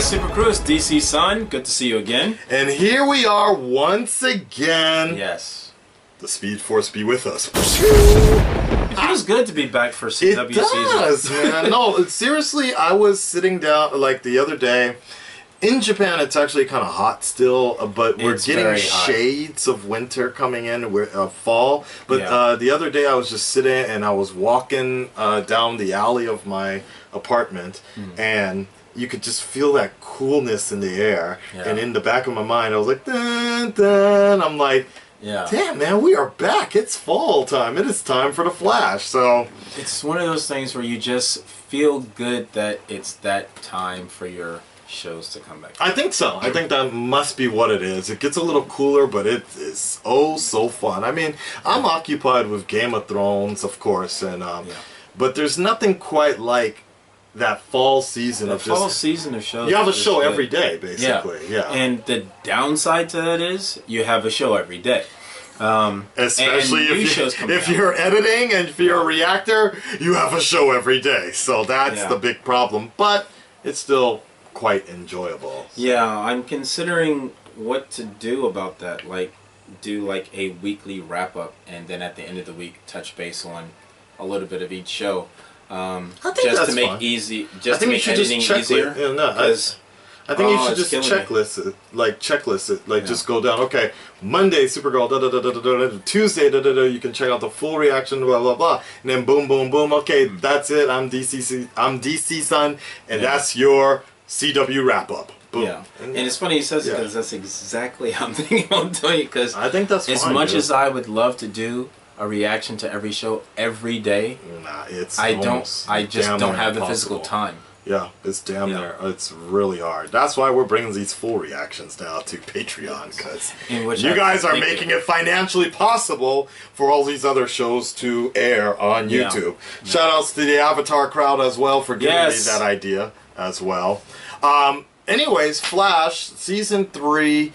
Super Crew, it's DC Sun. Good to see you again. And here we are once again. Yes. The Speed Force be with us. It feels good to be back for CW it does, season. Man. No, seriously, I was sitting down like the other day. In Japan, it's actually kind of hot still, but we're getting shades of winter coming in, fall. But the other day, I was just sitting and I was walking down the alley of my apartment, and you could just feel that coolness in the air. Yeah. And in the back of my mind, I was like, dun, dun. I'm like, damn, man, we are back. It's fall time. It is time for the Flash. So it's one of those things where you just feel good that it's that time for your shows to come back. I think so. I think that must be what it is. It gets a little cooler, but it is so fun. I mean, I'm occupied with Game of Thrones, of course, and but there's nothing quite like that fall season of fall season of shows. You have a show every day, basically. Yeah. And the downside to that is you have a show every day. Especially if you're editing and if you're a reactor, you have a show every day. So that's the big problem. But it's still quite enjoyable. Yeah, I'm considering what to do about that. Like, do like a weekly wrap up, and then at the end of the week, touch base on a little bit of each show. Just to make editing easier. I think you should just checklist it. Just go down. Okay, Monday, Supergirl. Tuesday, you can check out the full reaction. Blah blah blah. And then boom, boom, boom. Okay, that's it. I'm DC Sun, and that's your CW wrap up. Boom. Yeah, and it's funny he says it because that's exactly how I'm thinking about doing it. Because I think that's as much as I would love to do a reaction to every show every day, I just don't have the physical time. Yeah, it's damn near. It's really hard. That's why we're bringing these full reactions now to Patreon, because you guys are making it financially possible for all these other shows to air on YouTube. Shout outs to the Avatar crowd as well for giving me that idea as well. Anyways, Flash Season 3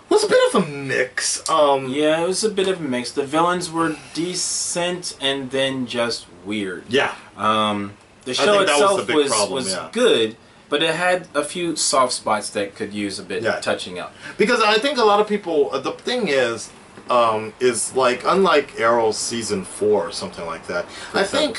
was a bit of a mix. Yeah, it was a bit of a mix. The villains were decent and then just weird. Yeah. The show itself was good, but it had a few soft spots that could use a bit touching up. Because I think a lot of people, the thing is like, unlike Arrow's Season 4 or something like that, I think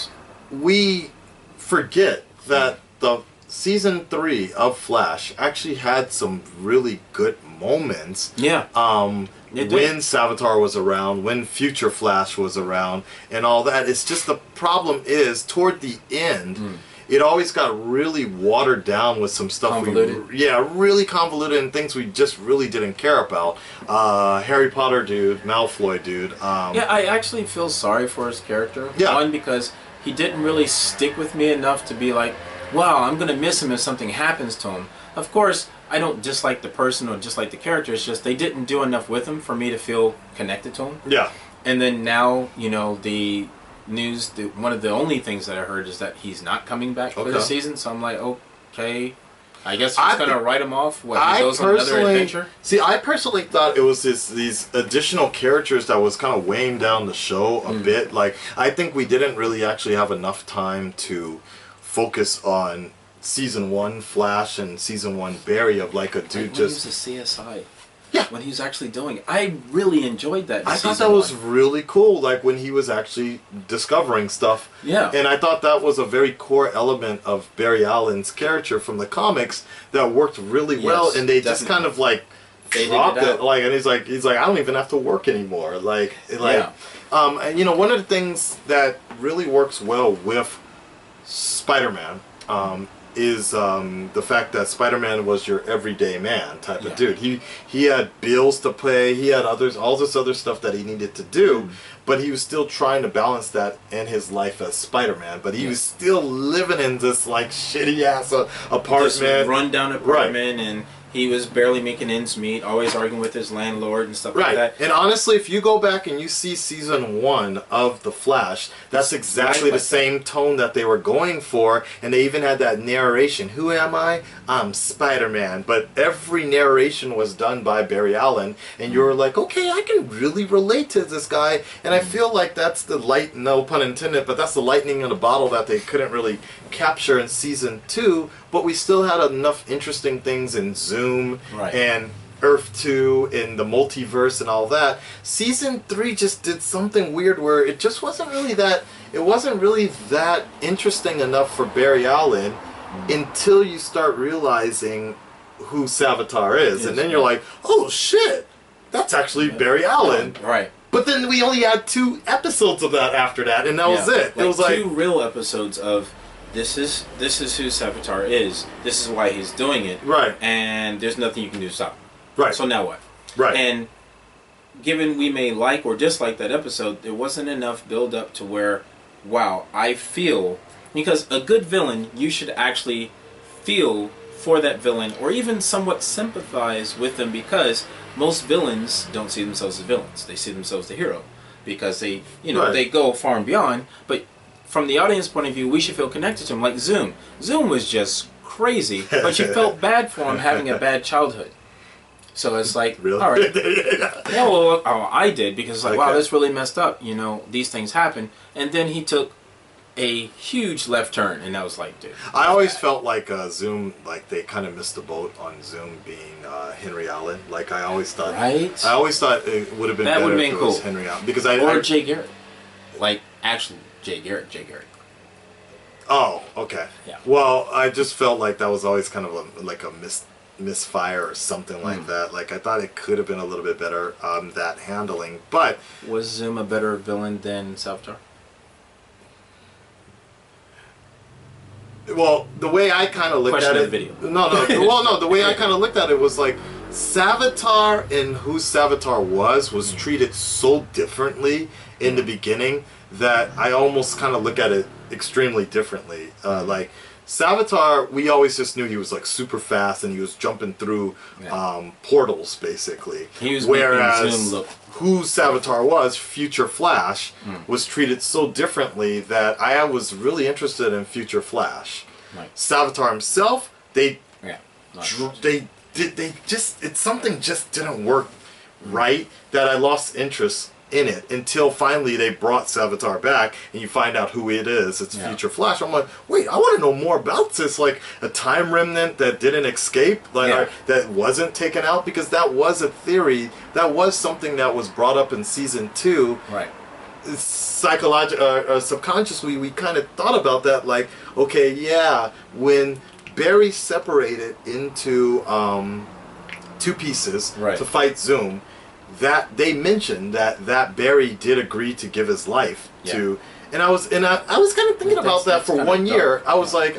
we forget that the Season 3 of Flash actually had some really good moments. Yeah. When Savitar was around, when Future Flash was around, and all that. It's just the problem is, toward the end, it always got really watered down with some stuff. Really convoluted, and things we just really didn't care about. Harry Potter dude, Malfoy dude. I actually feel sorry for his character. Yeah. One, because he didn't really stick with me enough to be like, wow, I'm going to miss him if something happens to him. Of course, I don't dislike the person or dislike the character. It's just they didn't do enough with him for me to feel connected to him. Yeah. And then now, the news, one of the only things that I heard is that he's not coming back for the season. So I'm like, okay, I guess I'm going to write him off. He goes on another adventure? See, I personally thought it was these additional characters that was kind of weighing down the show a bit. Like, I think we didn't really actually have enough time to focus on Season 1 Flash and Season 1 Barry of like a dude just... When he was a CSI. Yeah. When he was actually doing it. I really enjoyed that. I thought that was really cool, like when he was actually discovering stuff. Yeah. And I thought that was a very core element of Barry Allen's character from the comics that worked really well, and they just kind of like dropped it. Like, and he's like, I don't even have to work anymore. And one of the things that really works well with Spider-Man is the fact that Spider-Man was your everyday man type of dude. He had bills to pay, he had all this other stuff that he needed to do, but he was still trying to balance that in his life as Spider-Man. But he was still living in this like shitty ass apartment, this run-down apartment, and He was barely making ends meet, always arguing with his landlord and stuff like Right. that. And honestly, if you go back and you see season 1 of The Flash, that's exactly the same tone that they were going for. And they even had that narration. Who am I? I'm Spider-Man. But every narration was done by Barry Allen. And you were like, okay, I can really relate to this guy. And I feel like that's the light, no pun intended, but that's the lightning in the bottle that they couldn't really capture in season 2. But we still had enough interesting things in Zoom and Earth 2 and the multiverse and all that. Season 3 just did something weird where it just wasn't really that interesting enough for Barry Allen until you start realizing who Savitar is. And then you're like, oh shit, that's actually Barry Allen. Right. But then we only had 2 episodes of that after that, and that was it. Like it was like 2 real episodes of this is who Savitar is. This is why he's doing it. Right. And there's nothing you can do to stop him. Right. So now what? Right. And given we may like or dislike that episode, there wasn't enough build up to where, wow, I feel, because a good villain, you should actually feel for that villain or even somewhat sympathize with them, because most villains don't see themselves as villains. They see themselves as the hero because they, they go far and beyond. But from the audience point of view, we should feel connected to him. Like Zoom. Zoom was just crazy, but you felt bad for him having a bad childhood. So it's like, really? All right. Yeah, well, I did, because like, wow, that's really messed up. These things happen. And then he took a huge left turn, and I was like, dude. I always felt like Zoom, like they kind of missed the boat on Zoom being Henry Allen. Like I always thought. Right. I always thought it would have been better if it was Henry Allen, because or Jay Garrick, like actually Jay Garrick. Oh, okay. Yeah. Well, I just felt like that was always kind of like a misfire or something like that. Like I thought it could have been a little bit better that handling, but was Zoom a better villain than Savitar? Well, the way I kind of looked at it, the way I kind of looked at it was like Savitar and who Savitar was treated so differently in the beginning that I almost kind of look at it extremely differently. Like Savitar, we always just knew he was like super fast and he was jumping through portals basically. He was Whereas Zoom look. Who Savitar was, Future Flash, was treated so differently that I was really interested in Future Flash. Right. Savitar himself, something just didn't work right, that I lost interest in it until finally they brought Savitar back and you find out who it is. It's Future Flash. I'm like, wait, I want to know more about this. Like a time remnant that didn't escape, that wasn't taken out, because that was a theory. That was something that was brought up in season 2. Right. Subconsciously, we kind of thought about that. Like, okay, yeah, when Barry separated into 2 pieces to fight Zoom, that they mentioned that Barry did agree to give his life to, and I was kind of thinking about that for 1 year. I was like,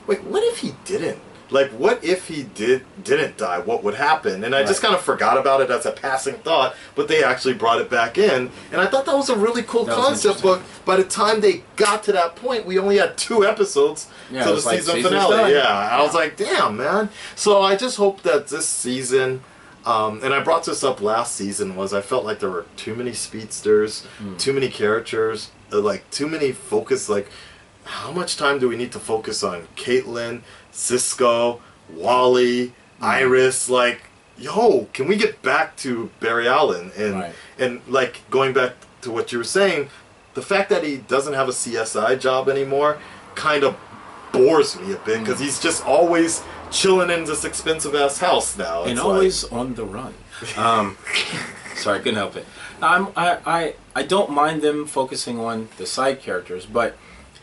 wait, what if he didn't? Like, what if he didn't die? What would happen? And I just kind of forgot about it as a passing thought, but they actually brought it back in, and I thought that was a really cool concept. But by the time they got to that point, we only had 2 episodes to the season finale. I was like, damn, man. So I just hope that this season. And I brought this up last season, I felt like there were too many speedsters, too many characters, like too many focus, like how much time do we need to focus on Caitlin, Cisco, Wally, Iris? Like, yo, can we get back to Barry Allen? And like going back to what you were saying, the fact that he doesn't have a CSI job anymore kind of bores me a bit, because he's just always chilling in this expensive ass house now, and always on the run. Sorry, couldn't help it. I don't mind them focusing on the side characters, but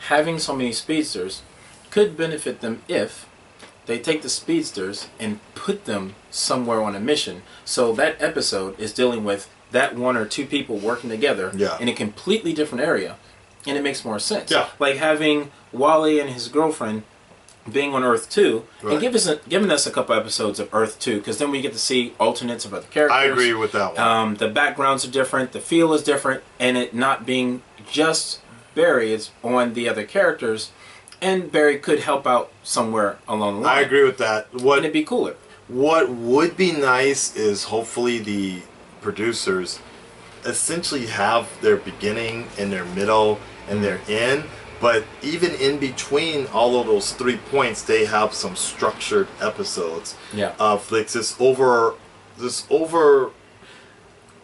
having so many speedsters could benefit them if they take the speedsters and put them somewhere on a mission. So that episode is dealing with that 1 or 2 people working together in a completely different area, and it makes more sense. Like having Wally and his girlfriend being on Earth 2 and giving us a couple episodes of Earth 2, because then we get to see alternates of other characters. I agree with that one. The backgrounds are different, the feel is different, and it not being just Barry, it's on the other characters, and Barry could help out somewhere along the line. I agree with that. And it'd be cooler. What would be nice is hopefully the producers essentially have their beginning and their middle and their end, but even in between all of those 3 points, they have some structured episodes of like this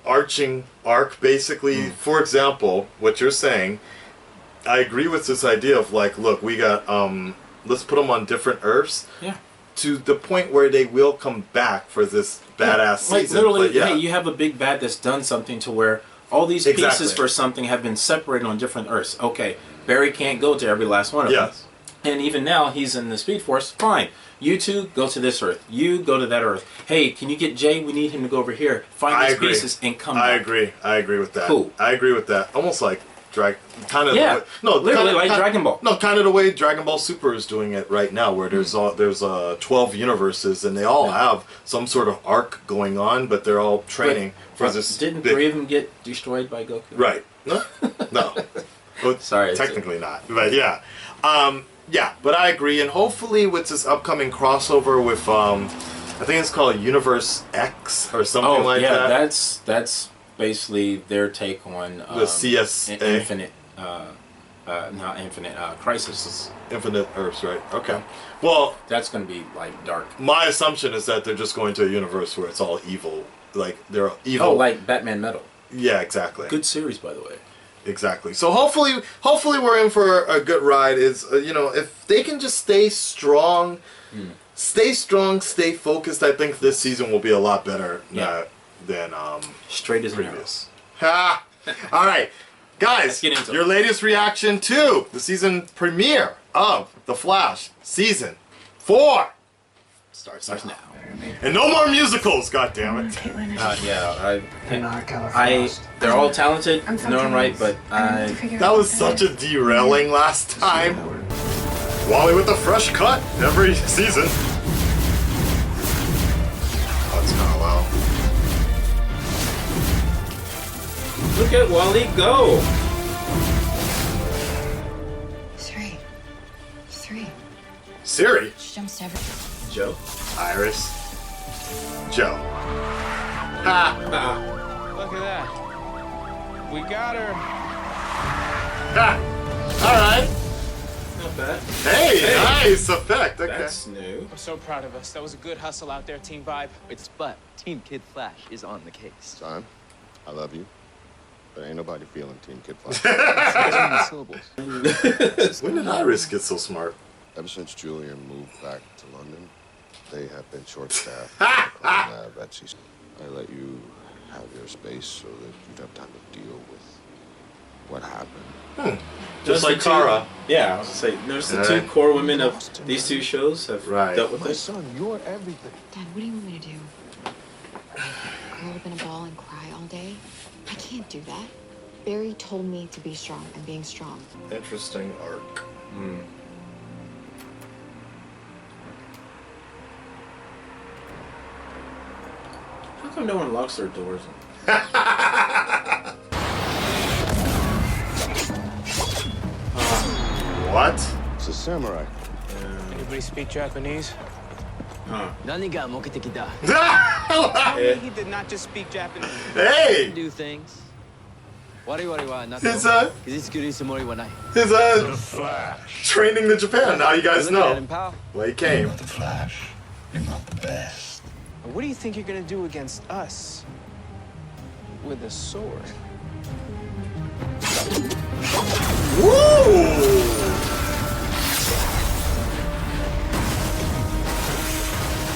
overarching arc, basically. For example, what you're saying, I agree with this idea of like, look, we got let's put them on different Earths. Yeah. To the point where they will come back for this badass season. Like literally, but hey, you have a big bad that's done something to where all these pieces for something have been separated on different Earths. Okay, Barry can't go to every last one of them. And even now, he's in the Speed Force. Fine. You two, go to this Earth. You go to that Earth. Hey, can you get Jay? We need him to go over here. Find these pieces and come back. I agree with that. Cool. I agree with that. Almost like literally like Dragon Ball. No, kind of the way Dragon Ball Super is doing it right now, where there's 12 universes and they all have some sort of arc going on, but they're all training for this. Didn't 3 of them get destroyed by Goku? Right. No. Well, sorry, technically not, but yeah. But I agree, and hopefully with this upcoming crossover with I think it's called Universe X or something like that. That's basically their take on the CSA Infinite, not Infinite Crisis. Infinite Earths, right? Okay. Well, that's going to be like dark. My assumption is that they're just going to a universe where it's all evil, like they're evil. Oh, like Batman Metal. Yeah, exactly. Good series, by the way. Exactly. So hopefully we're in for a good ride. Is if they can just stay strong, stay focused. I think this season will be a lot better than straight as previous. Ha! All right, guys, your latest reaction to the season premiere of The Flash season 4 starts now. And no more musicals, goddammit. They're all talented, no one right, but that was such a derailing last time. Wally with a fresh cut every season. That's not allowed. Look at Wally go! 3. Siri. She jumps to everything. Joe. Iris. Joe. Look at that. We got her. Alright. Not bad. Hey, nice effect. Okay. That's new. I'm so proud of us. That was a good hustle out there, Team Vibe. But Team Kid Flash is on the case. Son, I love you. But ain't nobody feeling Team Kid Flash. When did Iris get so smart? Ever since Julian moved back to London, they have been short-staffed. I let you have your space so that you'd have time to deal with what happened. Just like Kara. Yeah, I was gonna say, there's the 2 core women of these 2 shows have dealt with this. Son, you're everything. Dad, what do you want me to do? Curl up in a ball and cry all day? I can't do that. Barry told me to be strong. I'm being strong. Interesting arc. How come no one locks their doors? What? It's a samurai. Anybody speak Japanese? Nani ga moketeki da? Tell me he did not just speak Japanese. Hey! Do things. Wari wa nato. His Kizitsukuru tsumori wa nai. training to Japan. Now you guys Look at him, know. pal. Well, he came. The Flash. You're not the best. What do you think you're gonna do against us? With a sword? Woo!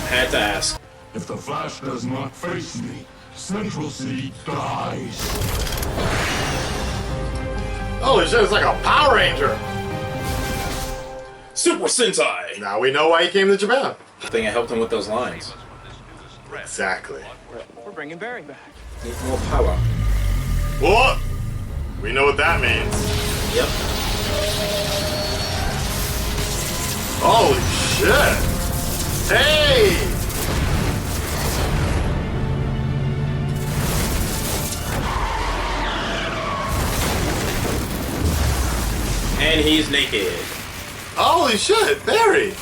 Had to ask. If the Flash does not face me, Central City dies. Holy shit, it's like a Power Ranger. Super Sentai! Now we know why he came to Japan. I think I helped him with those lines. Exactly. We're bringing Barry back. Need more power. What? We know what that means. Yep. Holy shit. Hey! And he's naked. Holy shit, Barry!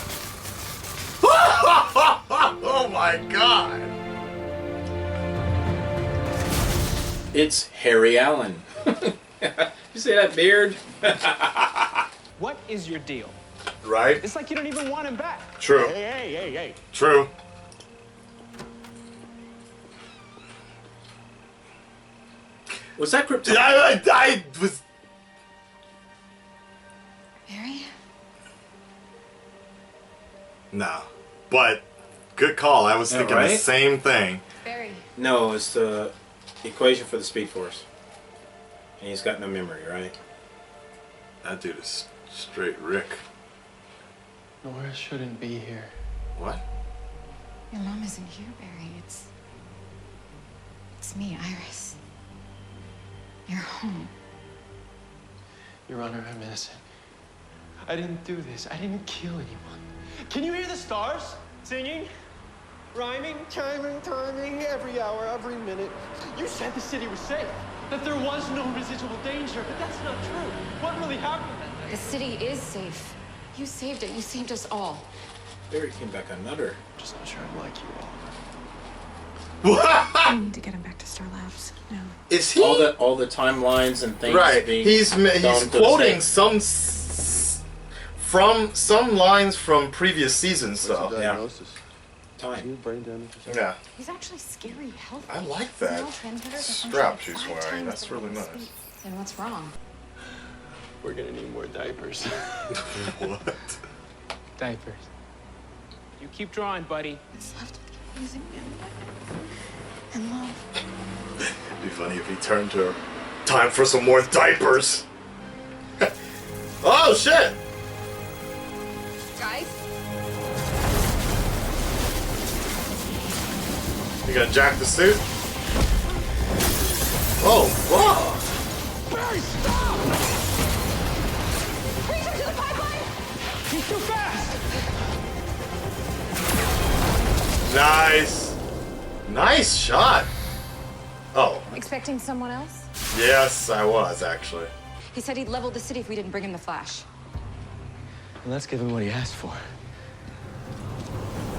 Oh my my god! It's Harry Allen. You see that beard? What is your deal? Right? It's like you don't even want him back. True. Hey. True. Was that Krypton? I was... Barry? No. But, good call. I was thinking the same thing. Barry. No, it's the equation for the Speed Force. And he's got no memory, right? That dude is straight Rick. Nora shouldn't be here. What? Your mom isn't here, Barry. It's me, Iris. You're home. Your Honor, I'm innocent. I didn't do this. I didn't kill anyone. Can you hear the stars singing? Rhyming, chiming, timing, every hour, every minute. You said the city was safe, that there was no residual danger, but that's not true. What really happened that day? The city is safe. You saved it. You saved us all. Barry came back on Nutter. Just not sure I like you all. I need to get him back to Star Labs. No. Is he? All the timelines and things. Right. Being He's quoting some. from some lines from previous seasons, though. Diagnosis. Time. Brain damage. Yeah. He's actually scary healthy. I like that strap she's wearing. That's really nice. And what's wrong? We're gonna need more diapers. What? Diapers. You keep drawing, buddy. What's left of the amazing man and love. It'd be funny if he turned to her. Time for some more diapers. Oh shit! Guys? You gonna jack the suit? Oh, whoa! Barry, stop! Creature to the pipeline! He's too fast! Nice. Nice shot. Oh. Expecting someone else? Yes, I was, actually. He said he'd level the city if we didn't bring him the Flash. And let's give him what he asked for.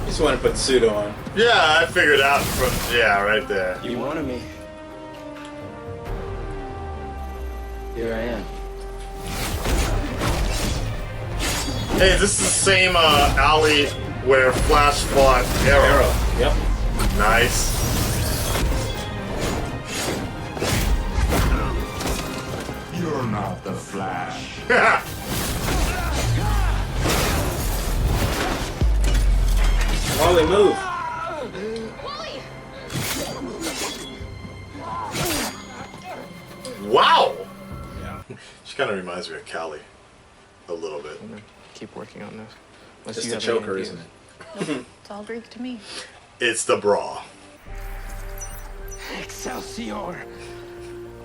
You just want to put the suit on. Yeah, I figured out from... Yeah, right there. You wanted me. Here I am. Hey, this is the same alley where Flash fought Arrow. Yep. Nice. You're not the Flash. Wally, move. Wally! Wow! Yeah. She kind of reminds me of Callie. A little bit. I'm gonna keep working on this. Unless Just you a have choker, any isn't ideas. it? It's all Greek to me. It's the bra. Excelsior!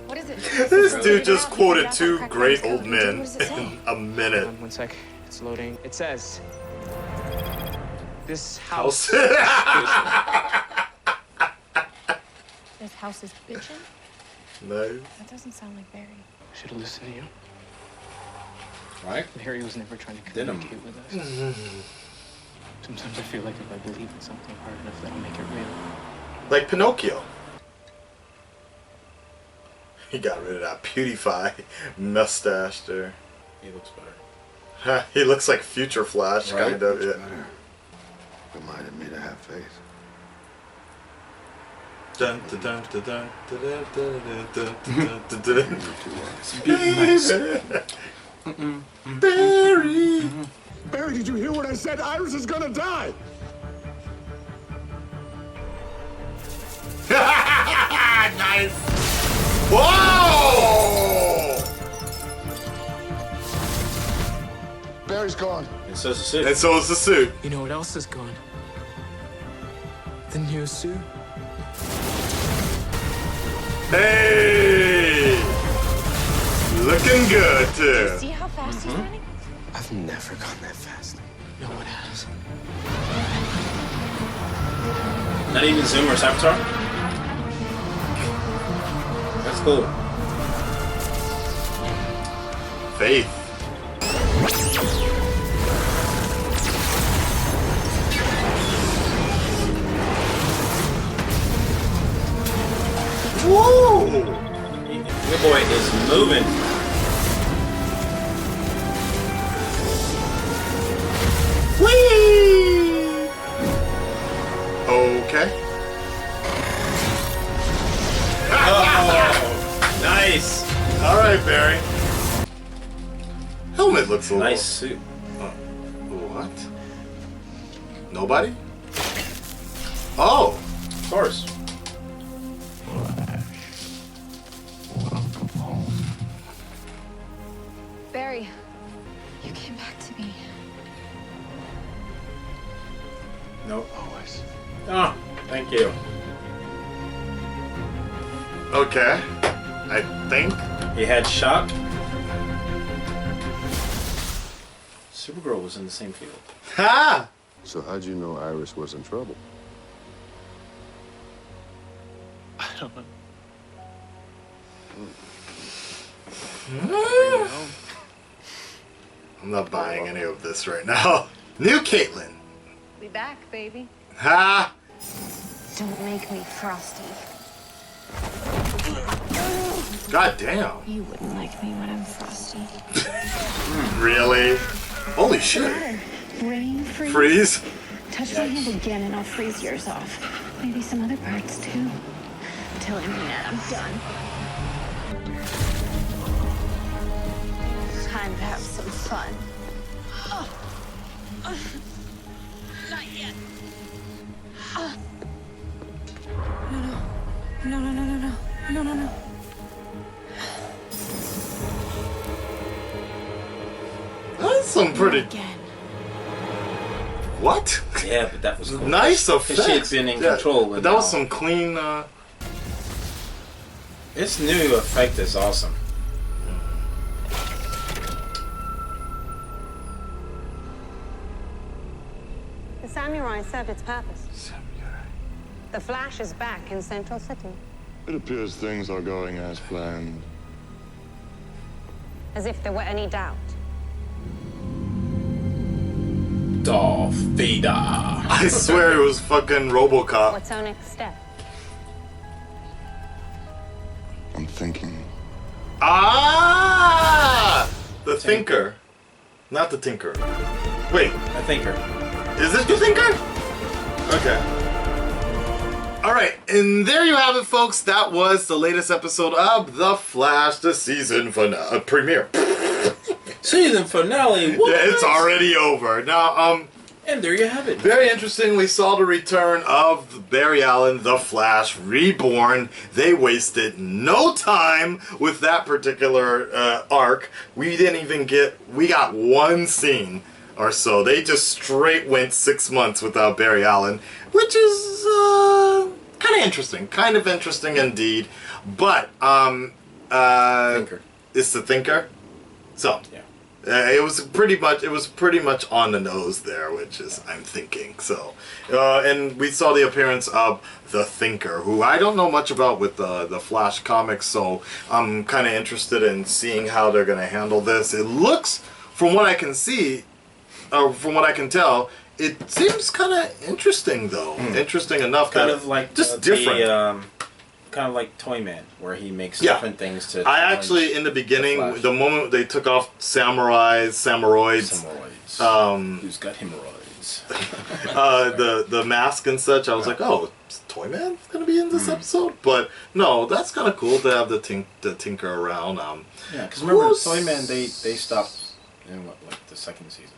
What is it? This dude just quoted two Crack great Crack's old code. men What does it say? in a minute. One sec. It's loading. It says... This house... This house is bitchin'? Nice. That doesn't sound like Barry. Should have listened to you. Right? Harry was never trying to Did him. communicate with us. Sometimes I feel like if I believe in something hard enough, that'll make it real. Like Pinocchio. He got rid of that PewDiePie mustache there. He looks better. He looks like Future Flash, Right? kind of. Yeah. Better. Reminded me to have faith. Dun, dun, dun, dun, dun, dun, dun, dun, dun, dun, dun. Barry. Barry, did you hear what I said? Iris is gonna die! Nice. Whoa! Barry's gone. And so's the suit. And so is the suit. You know what else is gone? The new suit. Hey! Looking good, too. See how fast he's running? I've never gone that fast. No one has. Not even Zoomer's avatar? That's cool. Faith. Woo! Your boy is moving. Whee! Okay. Oh, nice. All right, Barry. Helmet looks a little... Nice suit. What? Nobody? Oh. Of course. Barry, you came back to me. Nope. Always. Oh, thank you. Okay. I think. He had shock. Supergirl was in the same field. Ha! So how'd you know Iris was in trouble? I don't know. I'm not buying any of this right now. New Caitlin. We back, baby. Ha! Don't make me frosty. God damn. You wouldn't like me when I'm frosty. Really? Holy shit. Rain, Freeze? Touch my hand again and I'll freeze yours off. Maybe some other parts too. Until I mean it, I'm done. Time to have some fun. Not yet. No. That's some pretty... Again. What? Yeah, but that was cool. Nice effects. Because she had been in control. That was some clean... This new effect is awesome. The samurai served its purpose. The Flash is back in Central City. It appears things are going as planned. As if there were any doubt. Darth Vader. I swear it was fucking RoboCop. What's our next step? I'm thinking. Ah! The Thinker. Not the Tinker. Wait, I think her. is it the Thinker? Okay. Alright, and there you have it, folks. That was the latest episode of The Flash, the season finale premiere. Season finale. What? Yeah, it's already over. Now, And there you have it. very interesting, we saw the return of Barry Allen, The Flash, reborn. They wasted no time with that particular arc. We didn't even we got one scene or so. They just straight went 6 months without Barry Allen, which is kind of interesting. Kind of interesting indeed. But, Thinker. it's the Thinker. So, Yeah. it was pretty much on the nose there, which is I'm thinking. So, and we saw the appearance of the Thinker, who I don't know much about with the Flash comics, so I'm kind of interested in seeing how they're going to handle this. It looks, from what I can see, from what I can tell, it seems kind of interesting though. Interesting enough. Kind that of like just different. Kind of like Toyman, where he makes Yeah. different things to. I actually, in the beginning, Flash. the moment they took off samuroids, Hemorrhoids. Who's got hemorrhoids? the mask and such, I was like, oh, is Toyman gonna be in this episode? But no, that's kind of cool to have the Tinker around. Yeah, because remember, who's- Toyman, they stopped in what, like the second season.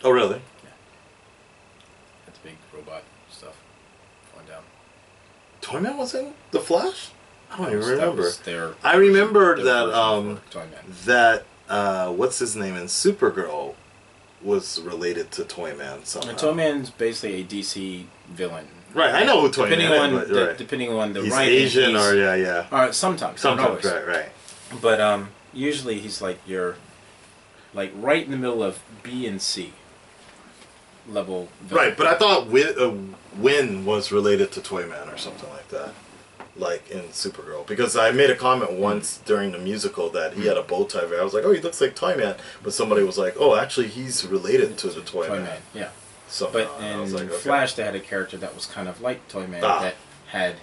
Oh, really? That's big robot stuff going down. Toyman was in the Flash? I don't even That remember. was their- I remembered their that version for Toyman. what's his name in Supergirl was related to Toyman somehow. And Toyman's basically a DC villain. Right, I know who Toyman Depending is. on but, the, right. depending on the He's writing, Asian or yeah. Sometimes, not Sometimes, always. right. But usually he's like right in the middle of B and C level villain. Right, but I thought Win was related to Toyman or something like that, like in Supergirl. Because I made a comment once during the musical that he had a bow tie. I was like, oh, he looks like Toyman. But somebody was like, oh, actually, he's related to the Toyman. Yeah. So But I was in like, okay. Flash, they had a character that was kind of like Toyman Ah. that had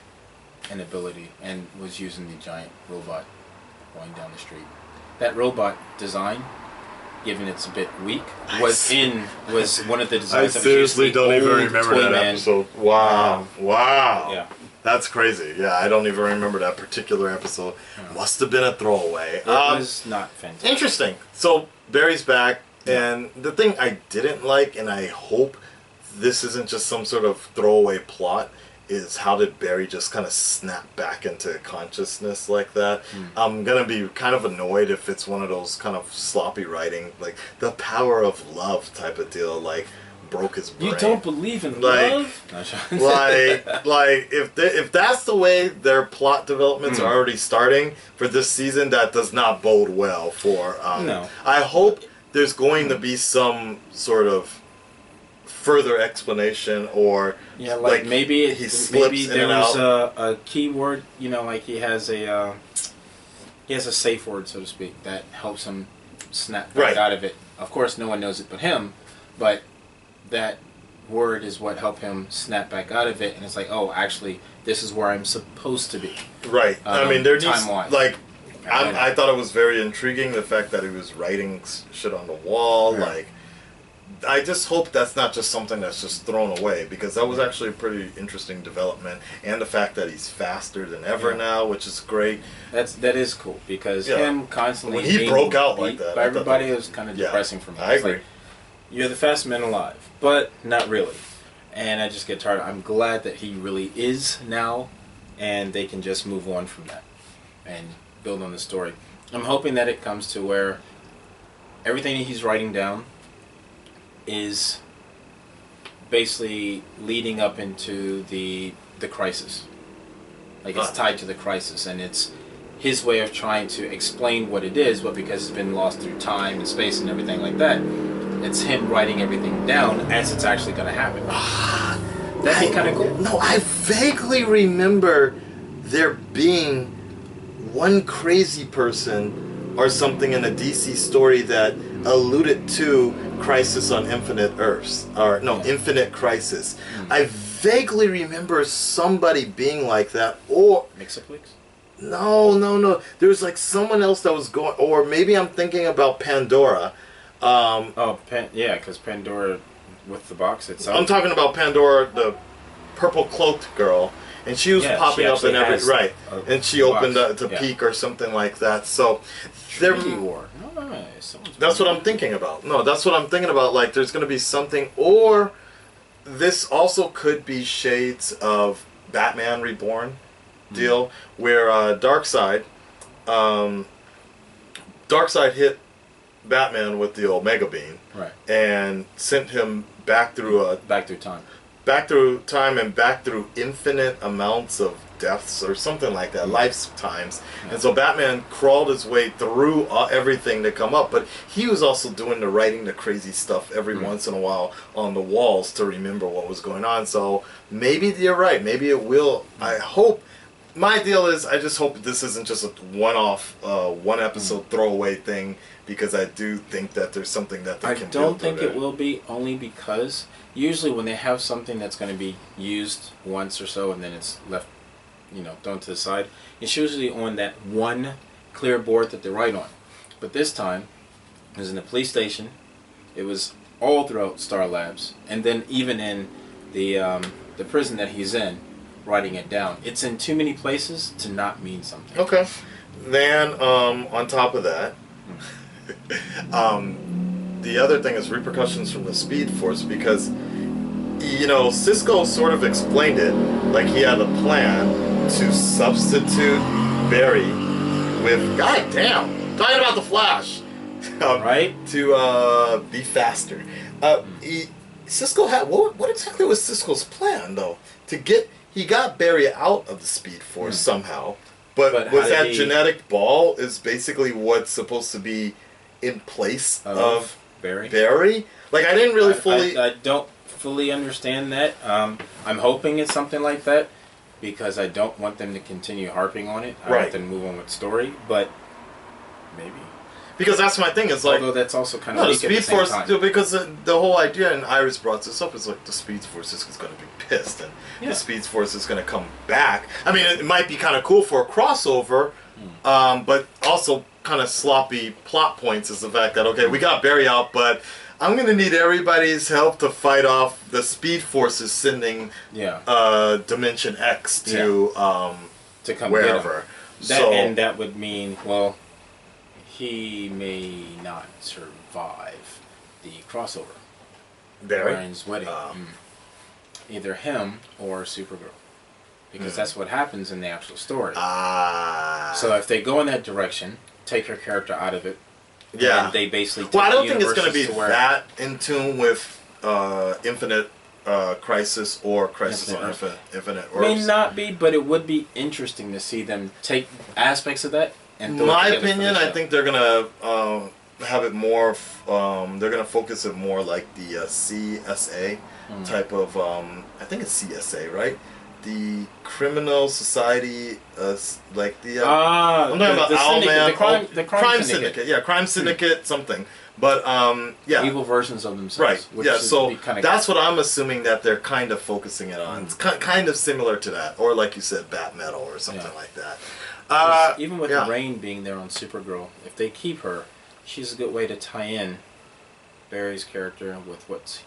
an ability and was using the giant robot going down the street. That robot design, given it's a bit weak, was one of the designs. I seriously don't even remember that episode. Wow. Wow. Yeah. That's crazy. Yeah, I don't even remember that particular episode. Must have been a throwaway. It was not fantastic. Interesting. So Barry's back, and the thing I didn't like, and I hope this isn't just some sort of throwaway plot, is how did Barry just kind of snap back into consciousness like that? I'm gonna be kind of annoyed if it's one of those kind of sloppy writing, like the power of love type of deal, like broke his brain. You don't believe in love? like if that's the way their plot developments are already starting for this season, that does not bode well for. No. I hope there's going to be some sort of further explanation, or like maybe he slips there in and was out. a keyword, like he has a safe word, so to speak, that helps him snap back out of it. Of course, no one knows it but him, but that word is what helped him snap back out of it, and it's like, oh, actually, this is where I'm supposed to be. Right. I mean, there needs, time-wise. like, I thought it was very intriguing, the fact that he was writing shit on the wall, like, I just hope that's not just something that's just thrown away, because that was actually a pretty interesting development, and the fact that he's faster than ever now, which is great. That is cool, because him constantly when he broke out like that by everybody, was kind of depressing for me. I agree. Like, you're the fastest man alive, but not really. And I just get tired. I'm glad that he really is now, and they can just move on from that and build on the story. I'm hoping that it comes to where everything he's writing down is basically leading up into the crisis. Like, it's tied to the crisis, and it's his way of trying to explain what it is, but because it's been lost through time and space and everything like that, it's him writing everything down as it's actually going to happen. That'd be kind of cool. No, I vaguely remember there being one crazy person or something in a DC story that alluded to Crisis on Infinite Earths, or no, Infinite Crisis. I vaguely remember somebody being like that, or Mixaplex? No. There was like someone else that was going, or maybe I'm thinking about Pandora. Because Pandora with the box itself. I'm talking about Pandora, the purple cloaked girl, and she was popping up in every and she opened to peek or something like that. So there. That's what I'm thinking about. No, that's what I'm thinking about. Like, there's going to be something, or this also could be shades of Batman Reborn deal, where Darkseid hit Batman with the Omega Beam, and sent him back through time and back through infinite amounts of deaths or something like that, lifetimes. And so Batman crawled his way through everything to come up, but he was also doing the writing, the crazy stuff every once in a while on the walls to remember what was going on. So maybe you're right. Maybe it will. I hope. My deal is, I just hope this isn't just a one-off, one-episode throwaway thing, because I do think that there's something that they can build. I don't think it will be, only because usually when they have something that's going to be used once or so and then it's left, thrown to the side, it's usually on that one clear board that they write on. But this time, it was in the police station, it was all throughout Star Labs, and then even in the prison that he's in, writing it down. It's in too many places to not mean something. Okay. Then, on top of that, the other thing is repercussions from the Speed Force, because, Cisco sort of explained it like he had a plan to substitute Barry with, goddamn, talking about the Flash, right? To be faster. Cisco had, what exactly was Cisco's plan, though? He got Barry out of the Speed Force somehow, but was that genetic ball is basically what's supposed to be in place of Barry? Like, I didn't really I don't fully understand that. I'm hoping it's something like that, because I don't want them to continue harping on it. I want them to move on with the story, but maybe. Because that's my thing. It's like, although that's also kind of no, the weak at the Speed same Force, time. because the whole idea, and Iris brought this up, is like the Speed Force is going to be pissed, and Yeah. the Speed Force is going to come back. I mean, it might be kind of cool for a crossover, but also kind of sloppy plot points is the fact that, okay, we got Barry out, but I'm going to need everybody's help to fight off the Speed Forces sending Dimension X to come wherever. Get him. And that would mean, well, he may not survive the crossover. Barry? Ryan's wedding. Either him or Supergirl. Because that's what happens in the actual story. So if they go in that direction, take her character out of it, and they basically take I don't the think it's going to be universes that in tune with Infinite Crisis or Crisis on Infinite Earths. May not be, but it would be interesting to see them take aspects of that and throw My it together opinion, for the I think they're gonna have it more. They're gonna focus it more like the CSA type of. I think it's CSA, right? The Criminal Society, like the. I'm talking about Owlman, the crime syndicate. Yeah, Crime Syndicate, something. But yeah, evil versions of themselves. Right. Which Yeah. So that's cool. what I'm assuming that they're kind of focusing it on. It's kind of similar to that, or like you said, Bat Metal or something like that. Even with Rain being there on Supergirl, if they keep her, she's a good way to tie in Barry's character with what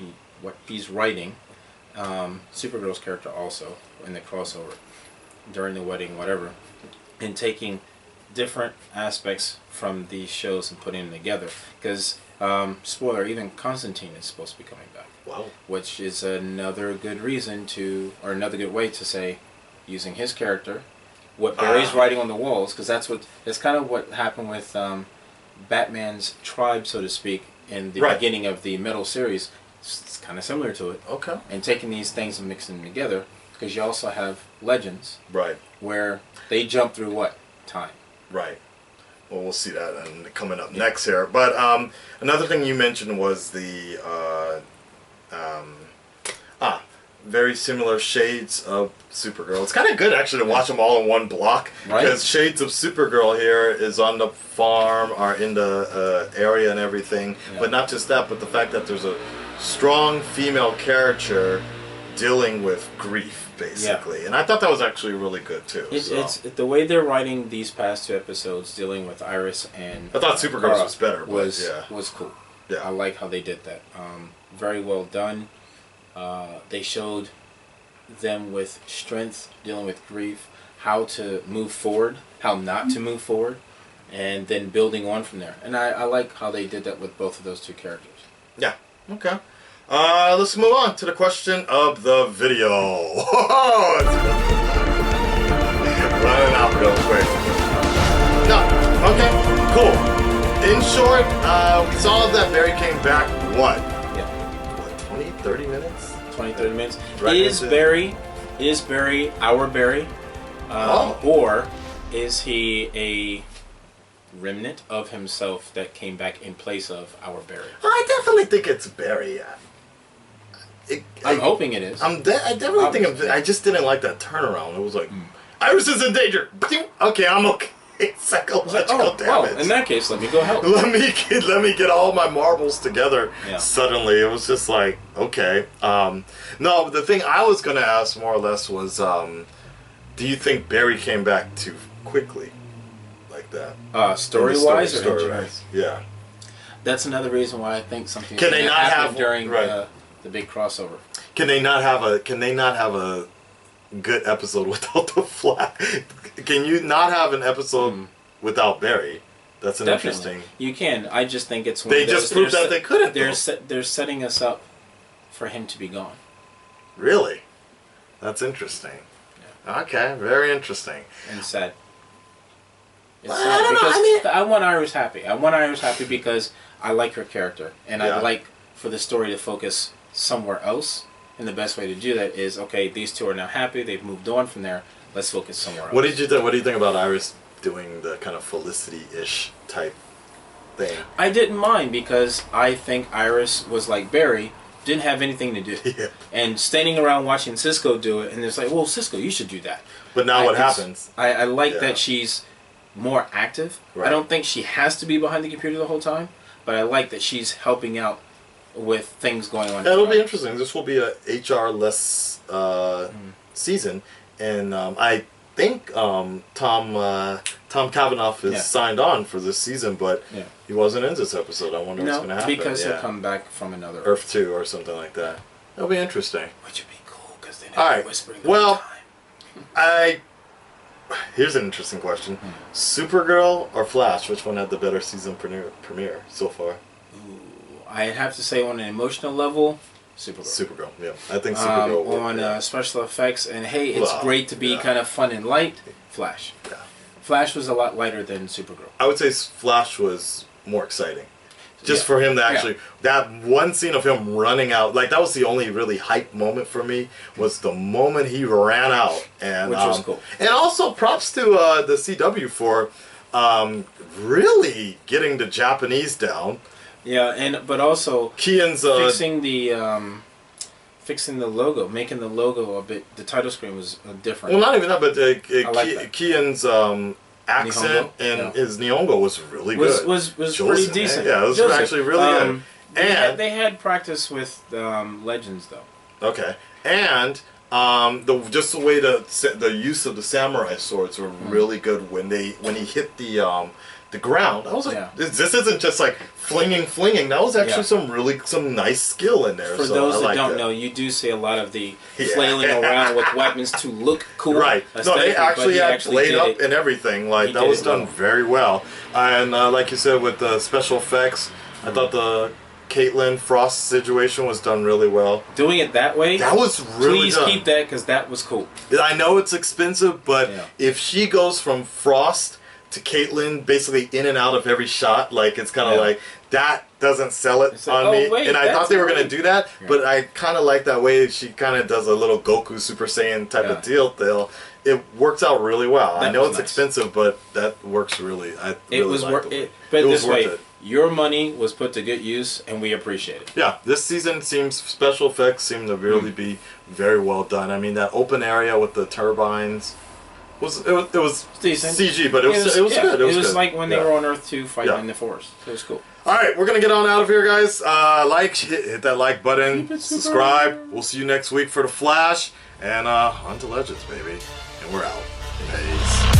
he's writing. Supergirl's character also in the crossover during the wedding, whatever, and taking different aspects from these shows and putting them together. Because spoiler, even Constantine is supposed to be coming back. Wow. Which is another good reason to, or another good way to say, using his character, what Barry's writing on the walls, because that's kind of what happened with Batman's tribe, so to speak, in the beginning of the Metal series. It's kind of similar to it. Okay. And taking these things and mixing them together, because you also have Legends, right, where they jump through what time. Right. Well, we'll see that coming up next here. But another thing you mentioned was the very similar shades of Supergirl. It's kind of good actually to watch them all in one block, because shades of Supergirl here is on the farm, are in the area and everything. But not just that, but the fact that there's a strong female character dealing with grief, basically. And I thought that was actually really good too. It's the way they're writing these past two episodes, dealing with Iris and I thought Supergirl's was better. Was cool. Yeah, I like how they did that. Very well done. They showed them with strength, dealing with grief, how to move forward, how not to move forward, and then building on from there. And I like how they did that with both of those two characters. Yeah. Okay. Let's move on to the question of the video. Running out real quick. No. Okay. Cool. In short, we saw that Barry came back. What? Yeah. What? 20, 30 minutes? 20, 30 minutes. Right. Is Barry our Barry? Or is he a remnant of himself that came back in place of our Barry? I definitely think it's Barry. I'm hoping it is. I definitely think I just didn't like that turnaround. It was like, Iris is in danger. Okay, I'm okay. Psychological damage. In that case, let me go help. Let me get all my marbles together. Yeah. Suddenly, it was just like, okay. No, the thing I was going to ask more or less was, do you think Barry came back too quickly, like that? Story-wise or story-wise? Yeah. That's another reason why I think something can they not have during the big crossover. Can they not have a good episode without the Flash? Can you not have an episode without Barry? That's an interesting. You can. I just think it's they just proved that they couldn't. They're setting us up for him to be gone. Really? That's interesting. Yeah. Okay, very interesting. And sad. It's sad because I want Iris happy. I want Iris happy because I like her character, and I'd like for the story to focus somewhere else. And the best way to do that is, okay, these two are now happy. They've moved on from there. Let's focus somewhere else. What did you think? What do you think about Iris doing the kind of Felicity-ish type thing? I didn't mind because I think Iris was like Barry, didn't have anything to do, and standing around watching Cisco do it, and it's like, well, Cisco, you should do that. But now what happens? I like that she's more active. Right. I don't think she has to be behind the computer the whole time, but I like that she's helping out with things going on. Yeah, it'll be interesting. This will be a HR-less season, and I think Tom Cavanaugh is signed on for this season, but he wasn't in this episode. I wonder what's going to happen. Because he'll come back from another Earth 2 or something like that. It'll be interesting. Which would be cool because they're not whispering. Well, here's an interesting question: Supergirl or Flash? Which one had the better season premiere so far? I'd have to say on an emotional level, Supergirl. Supergirl, yeah. I think Supergirl on special effects, and hey, it's great to be kind of fun and light. Flash. Yeah. Flash was a lot lighter than Supergirl. I would say Flash was more exciting. Just for him to actually, that one scene of him running out, like that was the only really hype moment for me, was the moment he ran out. And, which was cool. And also props to the CW for really getting the Japanese down. Yeah, but also Kian's fixing the logo, making the logo a bit. The title screen was different. Well, not even that, but like Kian's accent and his Nihongo was really good. Was pretty decent. Yeah, it was actually really good. And they had practice with Legends though. Okay, and just the way the use of the samurai swords were really good when he hit the ground. I was like, this isn't just like flinging. That was actually some nice skill in there. For those that don't know, you do see a lot and flailing around with weapons to look cool. Right. No, they actually had blade up and everything. Like that was done very well. And like you said, with the special effects, I thought the Caitlin Frost situation was done really well. Doing it that way, that was really please done. Keep that because that was cool. I know it's expensive, but if she goes from Frost to Caitlyn basically in and out of every shot, like it's kind of like that doesn't sell it on me. Wait, and I thought they were going to do that, but I kind of like that way she kind of does a little Goku Super Saiyan type of deal. It works out really well. I know it's expensive, but that works really. It was worth it. But this way, your money was put to good use, and we appreciate it. Yeah, this season special effects seem to really be very well done. I mean, that open area with the turbines. It was decent. CG, but it was good. It was like when they were on Earth 2 fighting in the forest. It was cool. All right, we're gonna get on out of here, guys. Hit that like button, subscribe. We'll see you next week for the Flash, and on to Legends, baby. And we're out. Peace.